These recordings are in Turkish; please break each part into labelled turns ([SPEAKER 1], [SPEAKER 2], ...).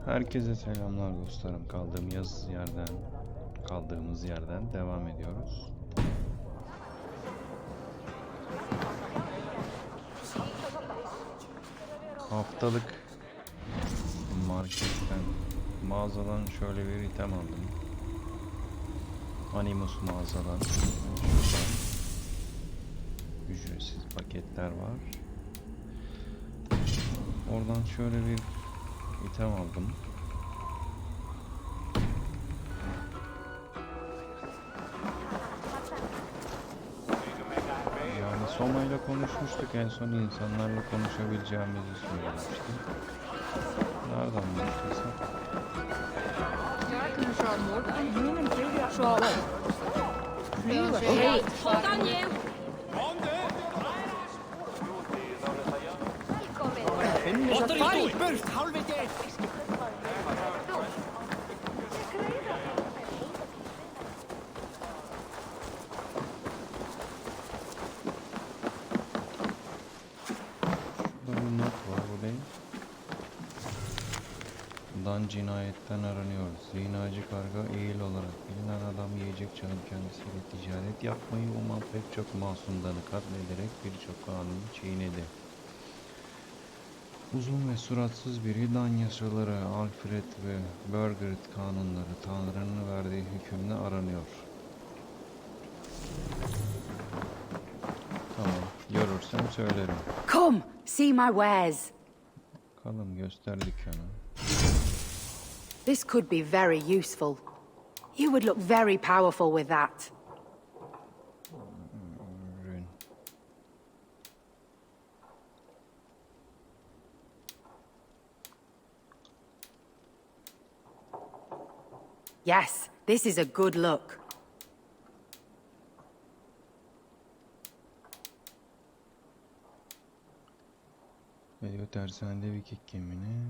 [SPEAKER 1] Herkese selamlar dostlarım. Kaldığımız yerden devam ediyoruz. Haftalık marketten, mağazadan şöyle bir item aldım. Animus mağazadan. Şuradan ücretsiz paketler var. Oradan şöyle bir item aldım. Yani Soma ile konuşmuştuk, en son insanlarla konuşabileceğimizi söylemiştim. Nereden başlasak? Cinayetten aranıyoruz. Zinacı karga eğil olarak bilinen adam yiyecek canım kendisiyle ticaret yapmayı uman pek çok masumdanı katlederek birçok kanunu çiğnedi. Uzun ve suratsız biri Danyasaları, Alfred ve Burgert kanunları Tanrı'nın verdiği hükümle aranıyor. Tamam, görürsem söylerim.
[SPEAKER 2] Come, see my wares.
[SPEAKER 1] Bakalım, göster dükkanı.
[SPEAKER 2] This could be very useful. You would look very powerful with that.
[SPEAKER 1] Ürün.
[SPEAKER 2] Yes, this is a good look.
[SPEAKER 1] Video tersanede Vikik gemini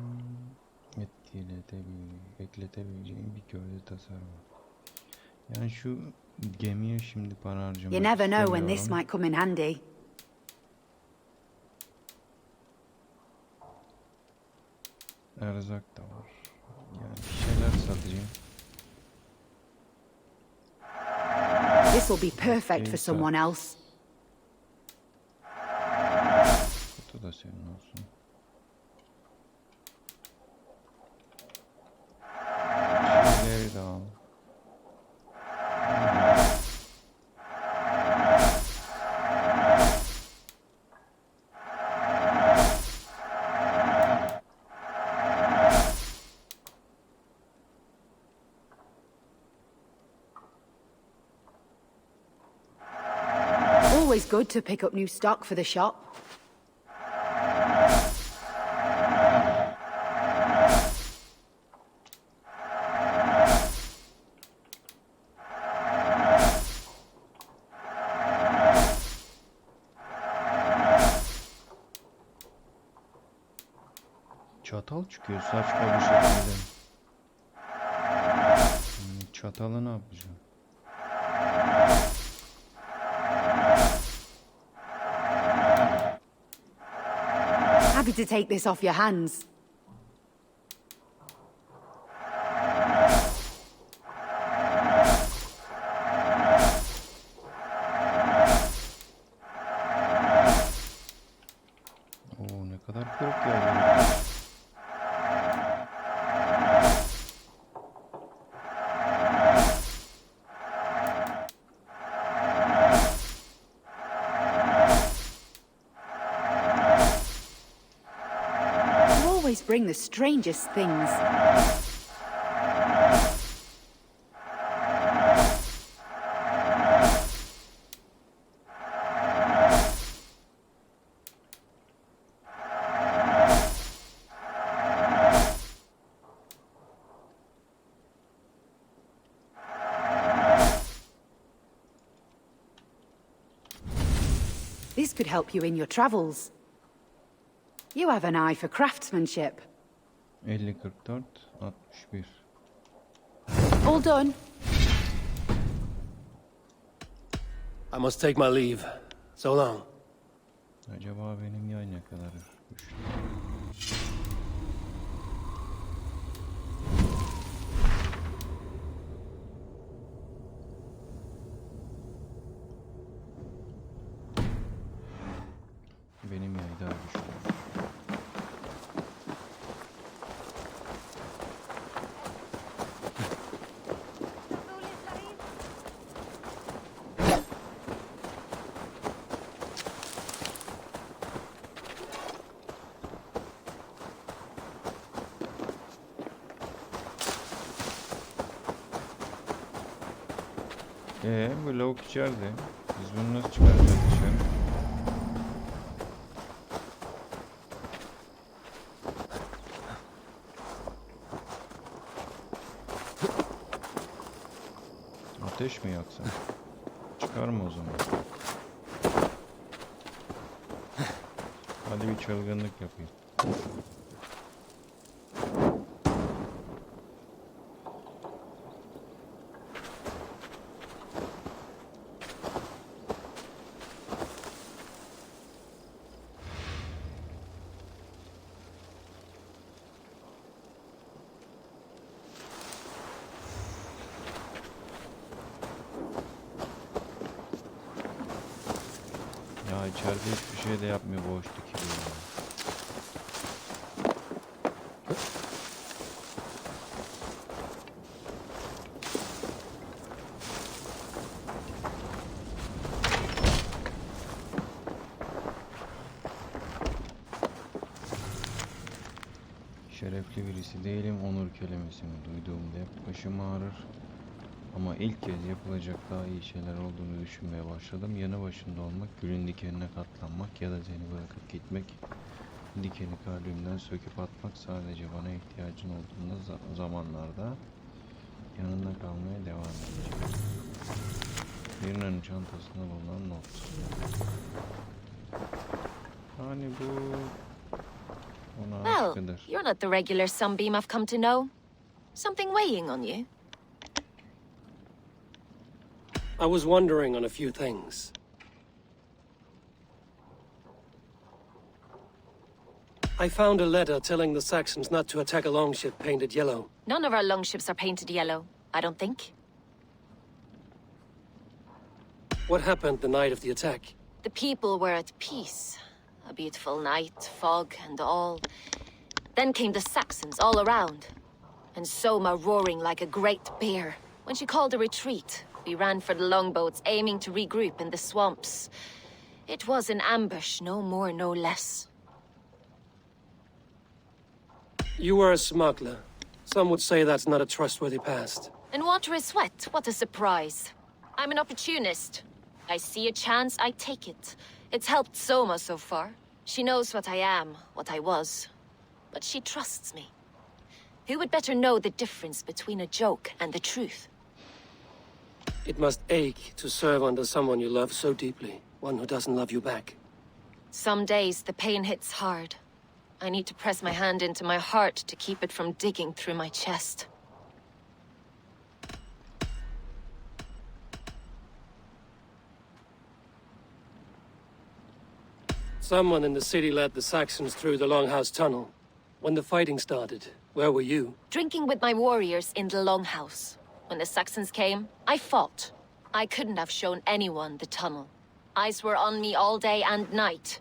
[SPEAKER 1] ekletebileceğim bir gövde tasarımı. Yani şu gemiye şimdi para harcamak
[SPEAKER 2] You never know when this
[SPEAKER 1] istemiyorum.
[SPEAKER 2] might come in handy.
[SPEAKER 1] Erzak da var. Yani bir şeyler satacağım.
[SPEAKER 2] This will be perfect for someone else.
[SPEAKER 1] Kutu da senin olsun. Şeyleri de al.
[SPEAKER 2] Always good to pick up new stock for the shop.
[SPEAKER 1] Çatal çıkıyor saçma bir şekilde. Çatalı ne yapacağım?
[SPEAKER 2] Happy to take this off your hands.
[SPEAKER 1] Oo, ne kadar kırık ya.
[SPEAKER 2] Always bring the strangest things. This could help you in your travels. You have an eye for craftsmanship.
[SPEAKER 1] 50-44 61.
[SPEAKER 2] All done.
[SPEAKER 3] I must take my leave. So long.
[SPEAKER 1] Acaba benim yay ne kadar güçlü? Bu lavuk içeride. Biz bunu nasıl çıkaracağız dışarı? Ateş mi yaksan? Çıkar mı o zaman? Hadi bir çılgınlık yapayım. Ya içeride hiçbir şey de yapmıyor, boş dikiliyor ya. Şerefli birisi değilim, onur kelimesini duyduğumda hep başım ağrır. Ama ilk kez yapılacak daha iyi şeyler olduğunu düşünmeye başladım. Yanı başında olmak, gülün dikenine katlanmak ya da seni bırakıp gitmek. Dikeni kalbimden söküp atmak, sadece bana ihtiyacın olduğunda zamanlarda yanında kalmaya devam edeceğim. Birinin çantasında bulunan not. Hani bu ona
[SPEAKER 4] Well,
[SPEAKER 1] aşkıdır.
[SPEAKER 4] you're not the regular sunbeam I've come to know. Something weighing on you?
[SPEAKER 3] I was wondering on a few things. I found a letter telling the Saxons not to attack a longship painted yellow.
[SPEAKER 4] None of our longships are painted yellow, I don't think.
[SPEAKER 3] What happened the night of the attack?
[SPEAKER 4] The people were at peace. A beautiful night, fog and all. Then came the Saxons all around. And Soma roaring like a great bear. When she called a retreat, we ran for the longboats, aiming to regroup in the swamps. It was an ambush, no more, no less.
[SPEAKER 3] You were a smuggler. Some would say that's not a trustworthy past.
[SPEAKER 4] And water is wet, what a surprise. I'm an opportunist. I see a chance, I take it. It's helped Soma so far. She knows what I am, what I was. But she trusts me. Who would better know the difference between a joke and the truth?
[SPEAKER 3] It must ache to serve under someone you love so deeply, one who doesn't love you back.
[SPEAKER 4] Some days the pain hits hard. I need to press my hand into my heart to keep it from digging through my chest.
[SPEAKER 3] Someone in the city led the Saxons through the Longhouse Tunnel. When the fighting started, where were you?
[SPEAKER 4] Drinking with my warriors in the Longhouse. When the Saxons came, I fought. I couldn't have shown anyone the tunnel. Eyes were on me all day and night.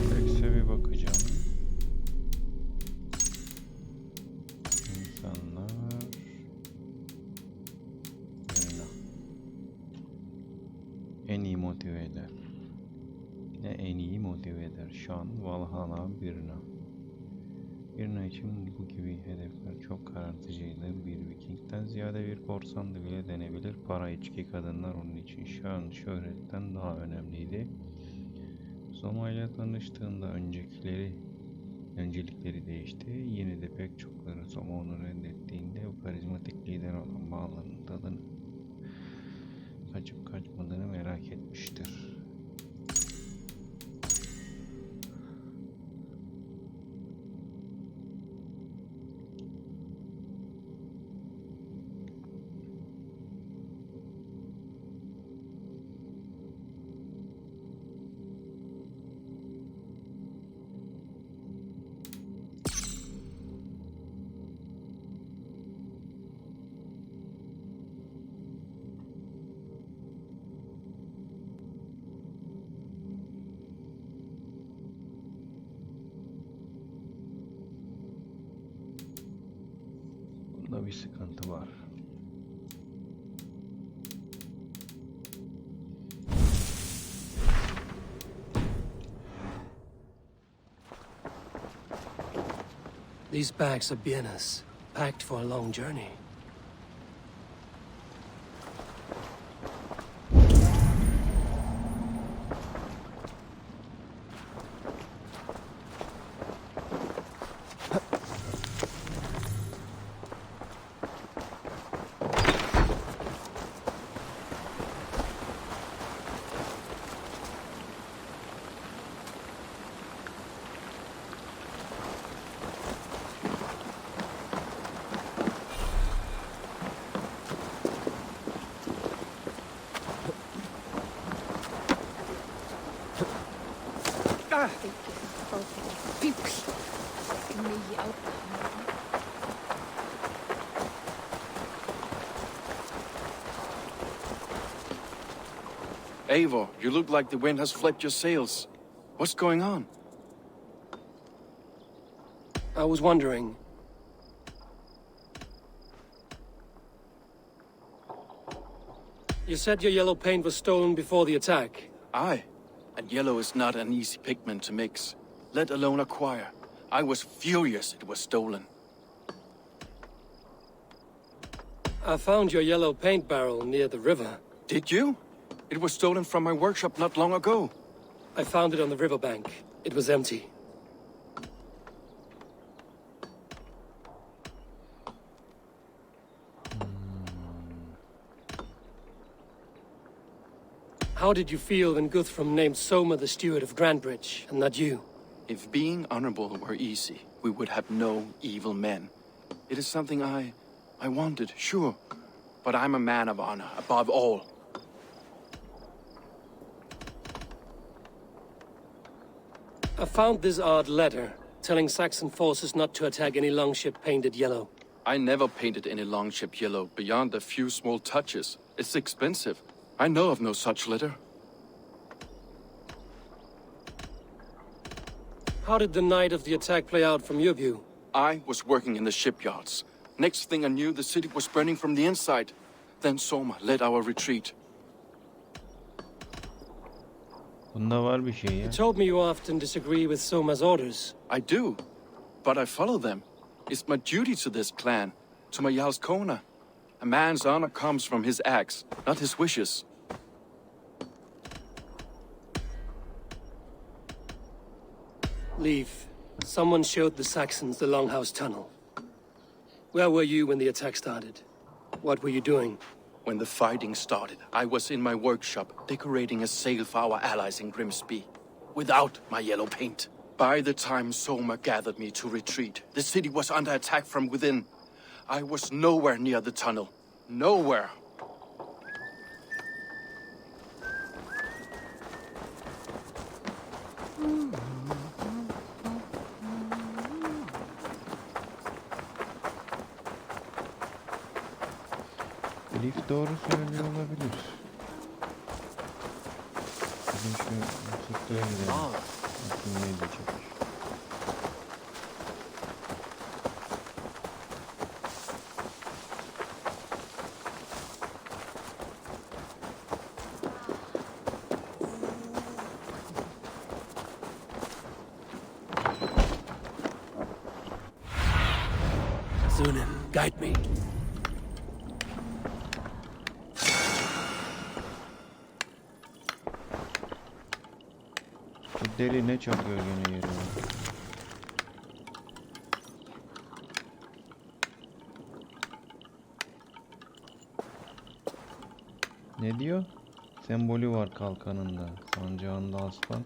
[SPEAKER 1] Tekse bir bakacağım. İnsanlar. Oyunu. En iyi motive eder. Ne en iyi motive eder? Şu an Valhalla Birna. Birna için bu gibi hedefler çok karartıcıydı. Bir Viking'den ziyade bir korsandı bile denebilir. Para, içki, kadınlar onun için şan, şöhretten daha önemliydi. Soma ile tanıştığında öncelikleri değişti. Yine de pek çokları Soma onu reddettiğinde o karizmatik lider olan bağların tadını kaçıp kaçmadığını merak etmiştir. Bunda bir sıkıntı var.
[SPEAKER 3] These bags are bienes, packed for a long journey.
[SPEAKER 5] Eivor, you look like the wind has flipped your sails. What's going on?
[SPEAKER 3] I was wondering... You said your yellow paint was stolen before the attack.
[SPEAKER 5] Aye, and yellow is not an easy pigment to mix, let alone acquire. I was furious it was stolen.
[SPEAKER 3] I found your yellow paint barrel near the river.
[SPEAKER 5] Did you? It was stolen from my workshop not long ago.
[SPEAKER 3] I found it on the riverbank. It was empty. How did you feel when Guthrum named Soma the steward of Grandbridge, and not you?
[SPEAKER 5] If being honorable were easy, we would have no evil men. It is something I wanted, sure. But I'm a man of honor, above all.
[SPEAKER 3] I found this odd letter, telling Saxon forces not to attack any longship painted yellow.
[SPEAKER 5] I never painted any longship yellow beyond a few small touches. It's expensive. I know of no such letter.
[SPEAKER 3] How did the night of the attack play out from your view?
[SPEAKER 5] I was working in the shipyards. Next thing I knew, the city was burning from the inside. Then Soma led our retreat.
[SPEAKER 1] Bunda var bir şey ya.
[SPEAKER 3] You told me you often disagree with Soma's orders.
[SPEAKER 5] I do, but I follow them. It's my duty to this clan, to my Jarl's Kona. A man's honor comes from his acts, not his wishes.
[SPEAKER 3] Leave. Someone showed the Saxons the Longhouse Tunnel. Where were you when the attack started? What were you doing?
[SPEAKER 5] When the fighting started, I was in my workshop, decorating a sail for our allies in Grimsby, without my yellow paint. By the time Soma gathered me to retreat, the city was under attack from within. I was nowhere near the tunnel. Nowhere.
[SPEAKER 1] Elif doğru söylüyor olabilir. Bizim şu yüksekliğe gidelim. Bakayım ne diyecek.
[SPEAKER 3] Zunin, guide me.
[SPEAKER 1] Bu deli ne çakıyor gene yerine. Ne diyor? Sembolü var kalkanında. Sancağında aslan.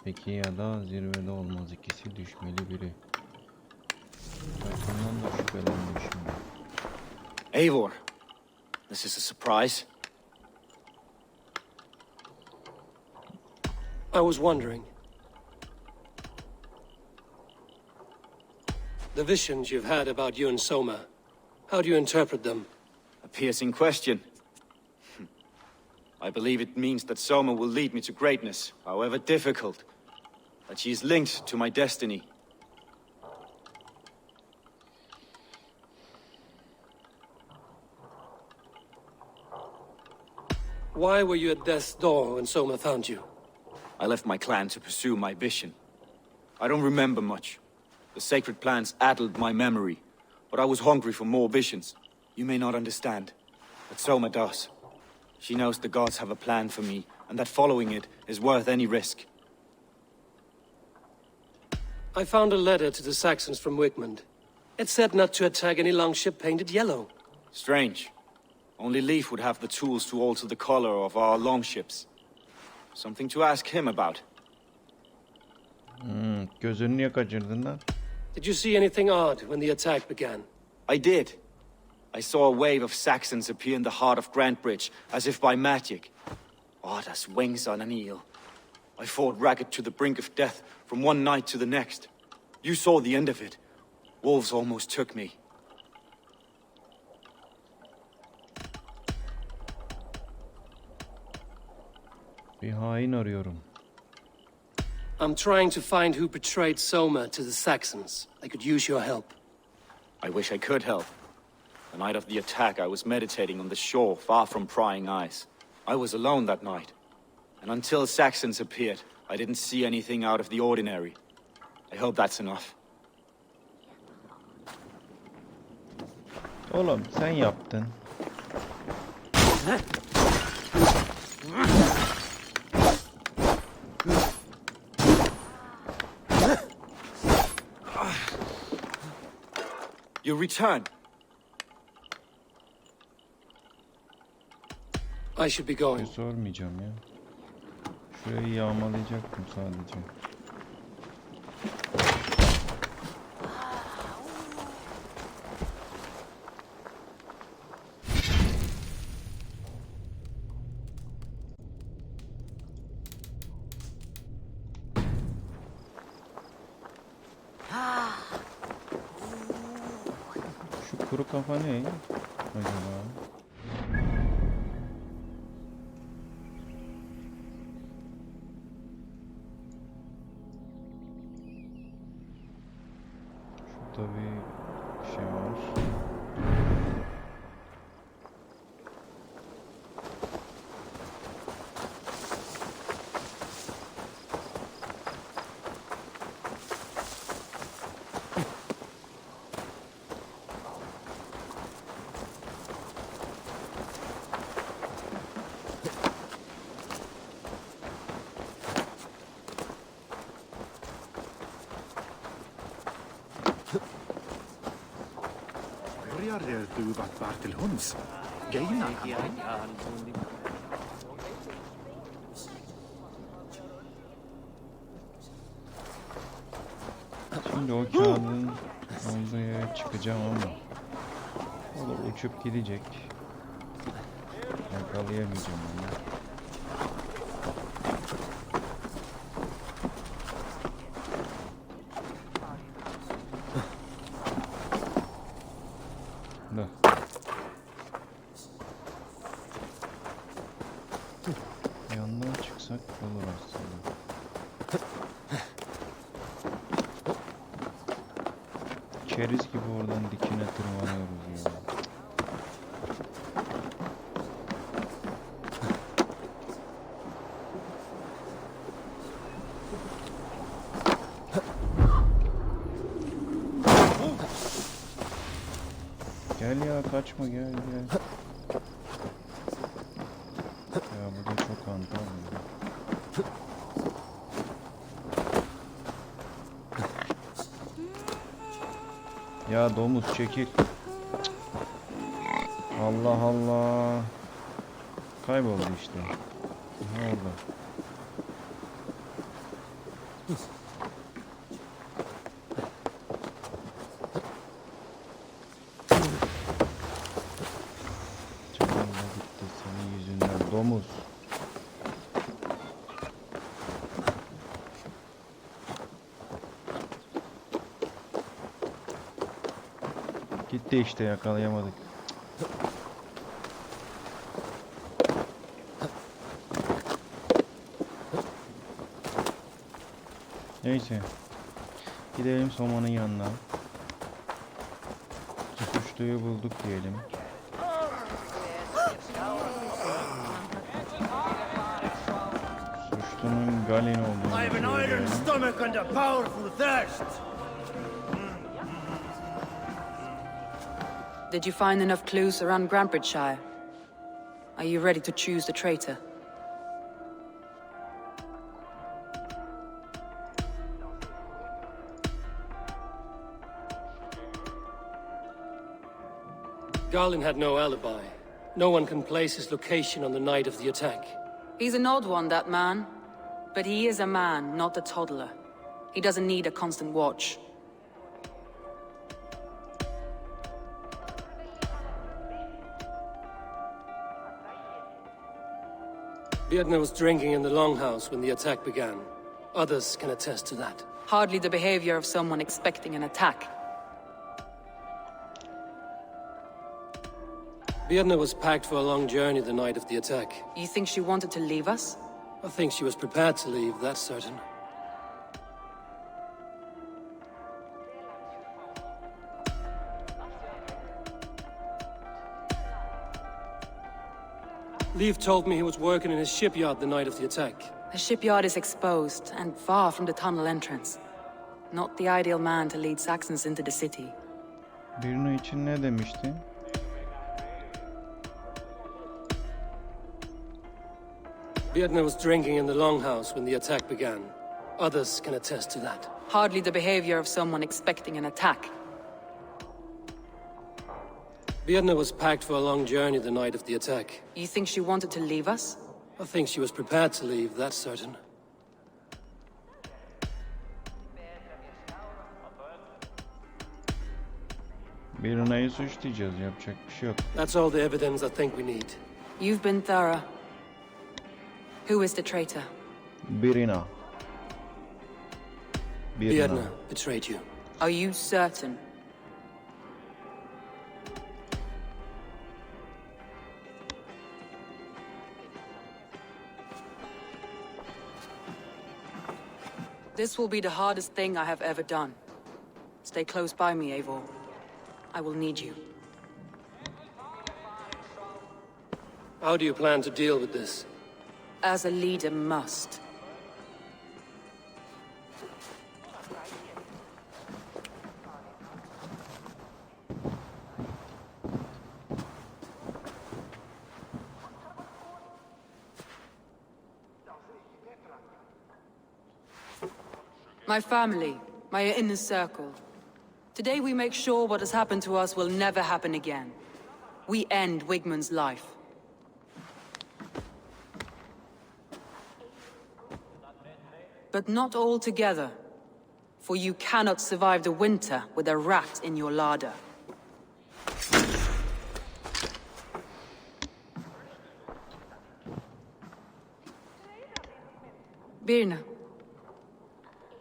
[SPEAKER 1] Peki ya da zirvede olmaz, ikisi düşmeli biri. Kalkandan da şüphelendim şimdi.
[SPEAKER 6] Eivor, this is a surprise.
[SPEAKER 3] I was wondering. The visions you've had about you and Soma, how do you interpret them?
[SPEAKER 6] A piercing question. I believe it means that Soma will lead me to greatness, however difficult. That she is linked to my destiny.
[SPEAKER 3] Why were you at death's door when Soma found you?
[SPEAKER 6] I left my clan to pursue my vision. I don't remember much. The sacred plants addled my memory, but I was hungry for more visions. You may not understand, but Soma does. She knows the gods have a plan for me, and that following it is worth any risk.
[SPEAKER 3] I found a letter to the Saxons from Wickmund. It said not to attack any longship painted yellow.
[SPEAKER 6] Strange. Only Leif would have the tools to alter the color of our longships. Something to ask him about.
[SPEAKER 1] Gözünü niye kaçırdın lan?
[SPEAKER 3] Did you see anything odd when the attack began?
[SPEAKER 6] I did. I saw a wave of Saxons appear in the heart of Grantbridge, as if by magic. Odd as wings on an eel. I fought ragged to the brink of death from one night to the next. You saw the end of it. Wolves almost took me.
[SPEAKER 1] Bir hain arıyorum.
[SPEAKER 3] I'm trying to find who betrayed Soma to the Saxons. I could use your help.
[SPEAKER 6] I wish I could help. The night of the attack, I was meditating on the shore, far from prying eyes. I was alone that night. And until Saxons appeared, I didn't see anything out of the ordinary. I hope that's enough.
[SPEAKER 1] Oğlum sen yaptın.
[SPEAKER 6] You return.
[SPEAKER 3] I should be going.
[SPEAKER 1] Sormayacağım ya. Şurayı yağmalayacaktım sadece. Şu kuru kafa ne acaba? Şurada bir şey var.
[SPEAKER 7] Tyyvät Bartel Hons. Geina.
[SPEAKER 1] Şimdi o kağıdın olduğu yere çıkacağım ama o da uçup gidecek. Yakalayamayacağım onu. Da. Yandan çıksak olur aslında. Keriz gibi oradan dikine tırmanıyoruz ya. Gel ya, kaçma, gel gel. Ya bu da çok antal ya. Ya domuz çekil. Allah Allah. Kayboldu işte. Ne oldu? Canım da gitti senin yüzünden domuz. Gitti işte, yakalayamadık. Neyse. Gidelim Soma'nın yanına. Suçluyu bulduk diyelim. Suçlunun Galin olduğunu söyleyelim.
[SPEAKER 2] Did you find enough clues around Grantbridgeshire? Are you ready to choose the traitor?
[SPEAKER 3] Garland had no alibi. No one can place his location on the night of the attack.
[SPEAKER 2] He's an odd one, that man. But he is a man, not a toddler. He doesn't need a constant watch.
[SPEAKER 3] Biedna was drinking in the longhouse when the attack began. Others can attest to that.
[SPEAKER 2] Hardly the behavior of someone expecting an attack.
[SPEAKER 3] Biedna was packed for a long journey the night of the attack.
[SPEAKER 2] You think she wanted to leave us?
[SPEAKER 3] I think she was prepared to leave, that's certain. Leif told me he was working in his shipyard the night of the attack.
[SPEAKER 2] The shipyard is exposed and far from the tunnel entrance. Not the ideal man to lead Saxons into the city.
[SPEAKER 1] Birno için ne demiştin?
[SPEAKER 3] Biedna was drinking in the longhouse when the attack began. Others can attest to that.
[SPEAKER 2] Hardly the behavior of someone expecting an attack.
[SPEAKER 3] Biedna was packed for a long journey the night of the attack.
[SPEAKER 2] You think she wanted to leave us?
[SPEAKER 3] I think she was prepared to leave, that's certain.
[SPEAKER 1] Birno'yu suçlayacağız, yapacak bir şey yok.
[SPEAKER 3] That's all the evidence I think we need.
[SPEAKER 2] You've been thorough. Who is the traitor?
[SPEAKER 1] Birna.
[SPEAKER 3] Biedna betrayed you.
[SPEAKER 2] Are you certain? This will be the hardest thing I have ever done. Stay close by me, Eivor. I will need you.
[SPEAKER 3] How do you plan to deal with this?
[SPEAKER 2] As a leader must. My family, my inner circle. Today we make sure what has happened to us will never happen again. We end Wigmund's life. But not all together. For you cannot survive the winter with a rat in your larder. Birna.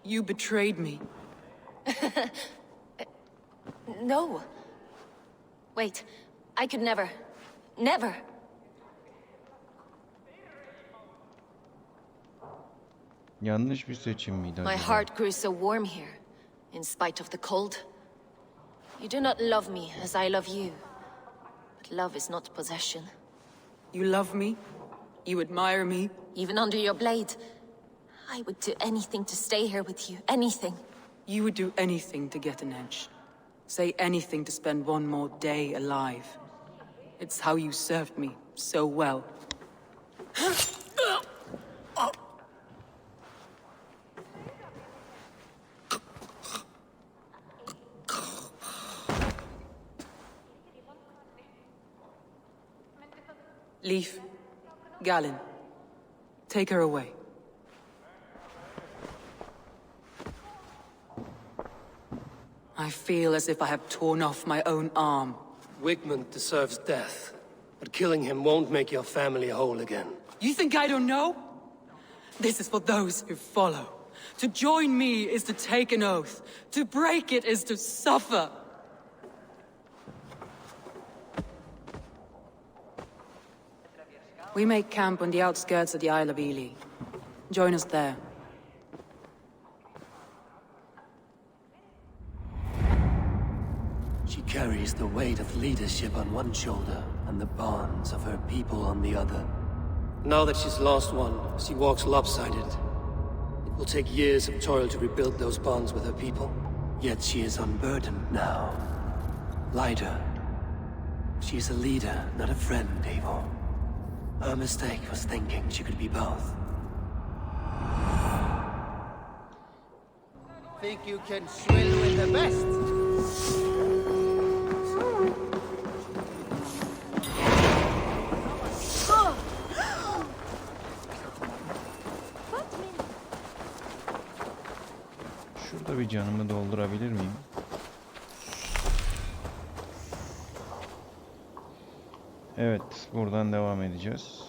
[SPEAKER 2] You betrayed me.
[SPEAKER 4] No. Wait, I could never. Never.
[SPEAKER 1] Yanlış bir seçim miydi
[SPEAKER 4] My
[SPEAKER 1] acaba?
[SPEAKER 4] heart grew so warm here, in spite of the cold. You do not love me as I love you. But love is not possession.
[SPEAKER 2] You love me? You admire me?
[SPEAKER 4] Even under your blade, I would do anything to stay here with you. Anything.
[SPEAKER 2] You would do anything to get an edge. Say anything to spend one more day alive. It's how you served me so well. Leif, Galen, take her away. I feel as if I have torn off my own arm.
[SPEAKER 3] Wigmund deserves death, but killing him won't make your family whole again.
[SPEAKER 2] You think I don't know? This is for those who follow. To join me is to take an oath. To break it is to suffer. We make camp on the outskirts of the Isle of Ely. Join us there.
[SPEAKER 3] She carries the weight of leadership on one shoulder and the bonds of her people on the other. Now that she's lost one, she walks lopsided. It will take years of toil to rebuild those bonds with her people. Yet she is unburdened now. Lighter. She's a leader, not a friend, Eivor. Her mistake was thinking she could be both.
[SPEAKER 8] Think you can swim with the best?
[SPEAKER 1] Şurada bir canımı doldurabilir miyim? Evet, buradan devam edeceğiz.